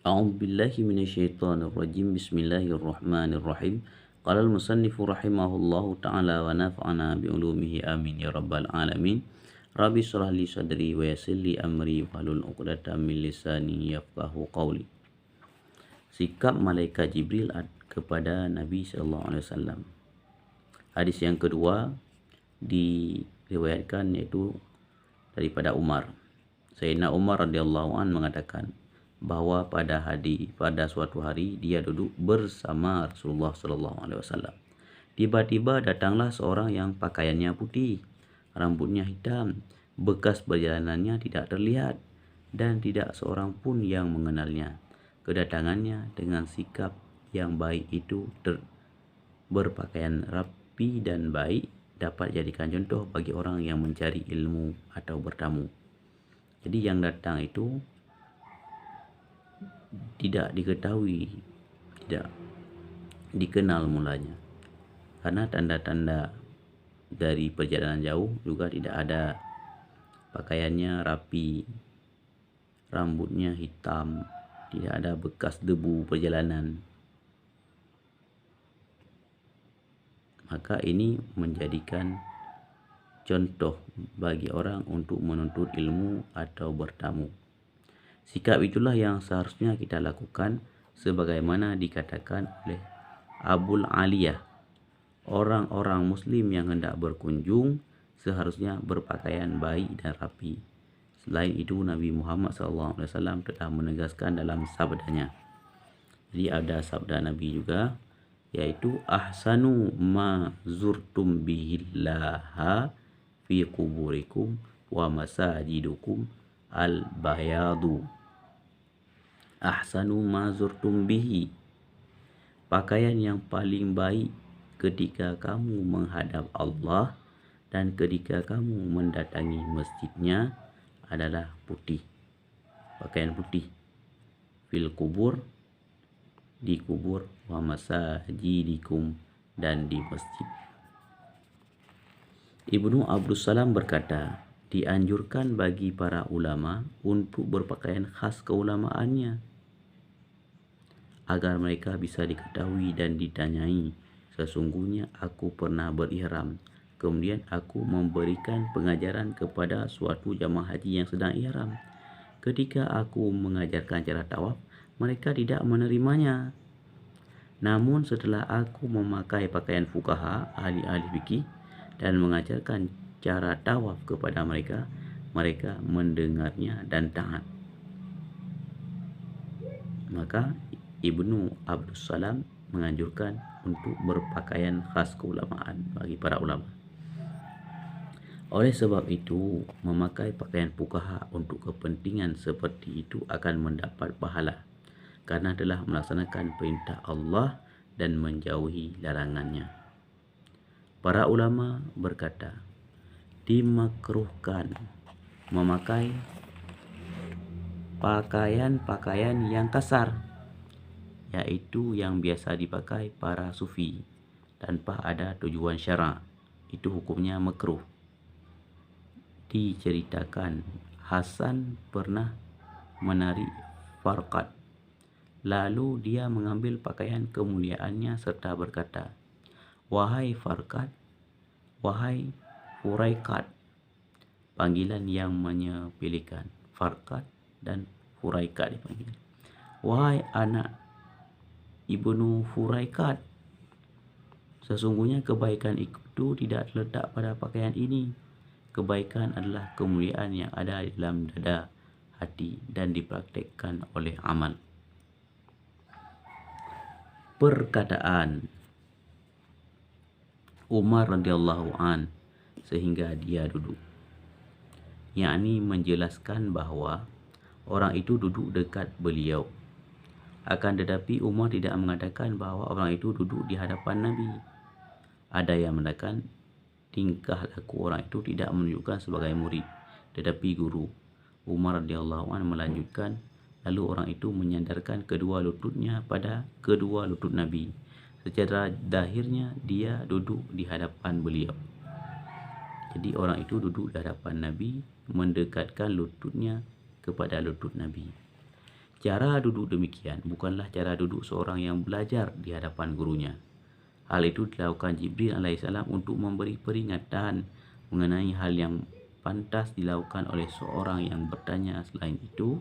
أعوذ بالله من الشيطان الرجيم. بسم الله الرحمن الرحيم. قال المصنف رحمه الله تعالى ونفعنا بعلومه آمين يا رب العالمين. Rabbi shrah li sadri wa yassir li amri wahlul 'uqdatam min lisani yafqahu qawli. Sikap malaikat Jibril kepada Nabi sallallahu alaihi wasallam. Hadis yang kedua diriwayatkan yaitu daripada Umar. Sayyidina Umar radhiyallahu an mengatakan bahwa pada suatu hari dia duduk bersama Rasulullah sallallahu alaihi wasallam. Tiba-tiba datanglah seorang yang pakaiannya putih, rambutnya hitam, bekas perjalanannya tidak terlihat dan tidak seorang pun yang mengenalnya. Kedatangannya dengan sikap yang baik itu berpakaian rapi dan baik dapat jadikan contoh bagi orang yang mencari ilmu atau bertamu. Jadi yang datang itu tidak diketahui, tidak dikenal mulanya, karena tanda-tanda dari perjalanan jauh juga tidak ada. Pakaiannya rapi, rambutnya hitam, tidak ada bekas debu perjalanan. Maka ini menjadikan contoh bagi orang untuk menuntut ilmu atau bertamu. Sikap itulah yang seharusnya kita lakukan sebagaimana dikatakan oleh Abul Aliyah. Orang-orang muslim yang hendak berkunjung seharusnya berpakaian baik dan rapi. Selain itu Nabi Muhammad SAW telah menegaskan dalam sabdanya. Jadi ada sabda Nabi juga, yaitu ahsanu ma zurtum bihillaha fi kuburikum wa masajidukum al-bayadu. Ahsanu ma zurtum bihi, pakaian yang paling baik ketika kamu menghadap Allah dan ketika kamu mendatangi masjidnya adalah putih, pakaian putih. Fil kubur, di kubur, wa masajidikum, dan di masjid. Ibnu Abdus Salam berkata, dianjurkan bagi para ulama untuk berpakaian khas keulamaannya agar mereka bisa diketahui dan ditanyai, sesungguhnya aku pernah berihram, kemudian aku memberikan pengajaran kepada suatu jamaah haji yang sedang ihram. Ketika aku mengajarkan cara tawaf, mereka tidak menerimanya. Namun setelah aku memakai pakaian fuqaha, ahli-ahli fikih, dan mengajarkan cara tawaf kepada mereka, mereka mendengarnya dan taat. Maka Ibnu Abdus Salam menganjurkan untuk berpakaian khas keulamaan bagi para ulama. Oleh sebab itu, memakai pakaian fuqaha untuk kepentingan seperti itu akan mendapat pahala karena telah melaksanakan perintah Allah dan menjauhi larangannya. Para ulama berkata, dimakruhkan memakai pakaian-pakaian yang kasar, yaitu yang biasa dipakai para sufi tanpa ada tujuan syara'. Itu hukumnya makruh. Diceritakan Hasan pernah menari farqad, lalu dia mengambil pakaian kemuliaannya serta berkata, wahai farqad, wahai Furaiqat. Panggilan yang menyepelekan, farqad dan Furaiqat dipanggil. Wahai anak Ibnu Furaiqat, sesungguhnya kebaikan itu tidak terletak pada pakaian ini. Kebaikan adalah kemuliaan yang ada di dalam dada, hati, dan dipraktekkan oleh amal. Perkataan Umar radhiyallahu an sehingga dia duduk, yakni menjelaskan bahwa orang itu duduk dekat beliau. Akan tetapi Umar tidak mengatakan bahwa orang itu duduk di hadapan Nabi. Ada yang mengatakan tingkah laku orang itu tidak menunjukkan sebagai murid, tetapi guru. Umar radhiyallahu anhu melanjutkan, lalu orang itu menyandarkan kedua lututnya pada kedua lutut Nabi. Secara zahirnya dia duduk di hadapan beliau. Jadi orang itu duduk di hadapan Nabi, mendekatkan lututnya kepada lutut Nabi. Cara duduk demikian bukanlah cara duduk seorang yang belajar di hadapan gurunya. Hal itu dilakukan Jibril alaihissalam untuk memberi peringatan mengenai hal yang pantas dilakukan oleh seorang yang bertanya. Selain itu,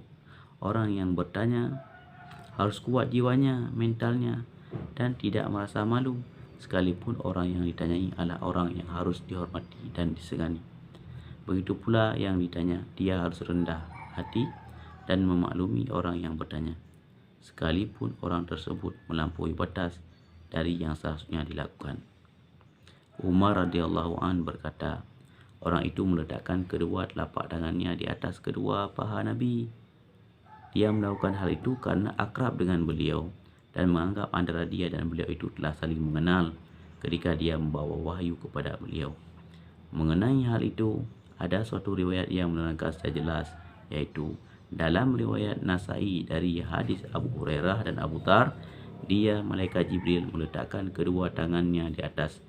orang yang bertanya harus kuat jiwanya, mentalnya, dan tidak merasa malu, sekalipun orang yang ditanyai adalah orang yang harus dihormati dan disegani. Begitu pula yang ditanya, dia harus rendah hati dan memaklumi orang yang bertanya, sekalipun orang tersebut melampaui batas dari yang seharusnya dilakukan. Umar radhiyallahu an berkata, orang itu meletakkan kedua telapak tangannya di atas kedua paha Nabi. Dia melakukan hal itu karena akrab dengan beliau dan menganggap antara dia dan beliau itu telah saling mengenal ketika dia membawa wahyu kepada beliau. Mengenai hal itu, ada suatu riwayat yang menerangkan secara jelas, yaitu dalam riwayat Nasai dari hadis Abu Hurairah dan Abu Dzar, dia malaikat Jibril meletakkan kedua tangannya di atas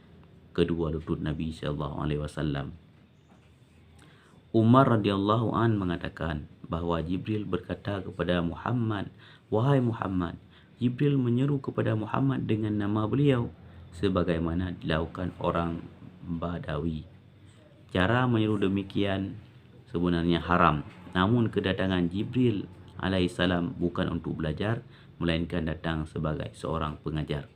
kedua lutut Nabi sallallahu alaihi wasallam. Umar radhiyallahu an mengatakan bahawa Jibril berkata kepada Muhammad, "Wahai Muhammad." Jibril menyeru kepada Muhammad dengan nama beliau sebagaimana dilakukan orang Badawi. Cara menyeru demikian sebenarnya haram. Namun kedatangan Jibril alaihissalam bukan untuk belajar, melainkan datang sebagai seorang pengajar.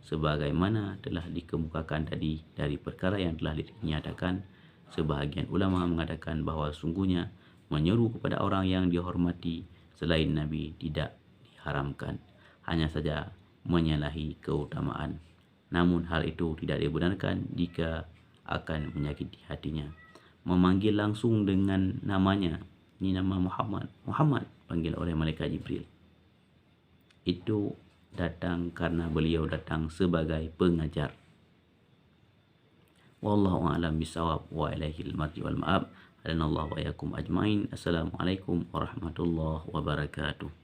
Sebagaimana telah dikemukakan tadi dari perkara yang telah dinyatakan, sebahagian ulama mengatakan bahawa sungguhnya menyeru kepada orang yang dihormati selain Nabi tidak diharamkan, hanya saja menyalahi keutamaan. Namun hal itu tidak dibenarkan jika akan menyakiti hatinya. Memanggil langsung dengan namanya, ini nama Muhammad, Muhammad, panggil oleh malaikat Jibril, itu datang karena beliau datang sebagai pengajar. Wallahu a'lam bishawab wa ilaihil marji wal ma'ab. Hadanallahu wa iyyakum ajmain. Assalamualaikum warahmatullahi wabarakatuh.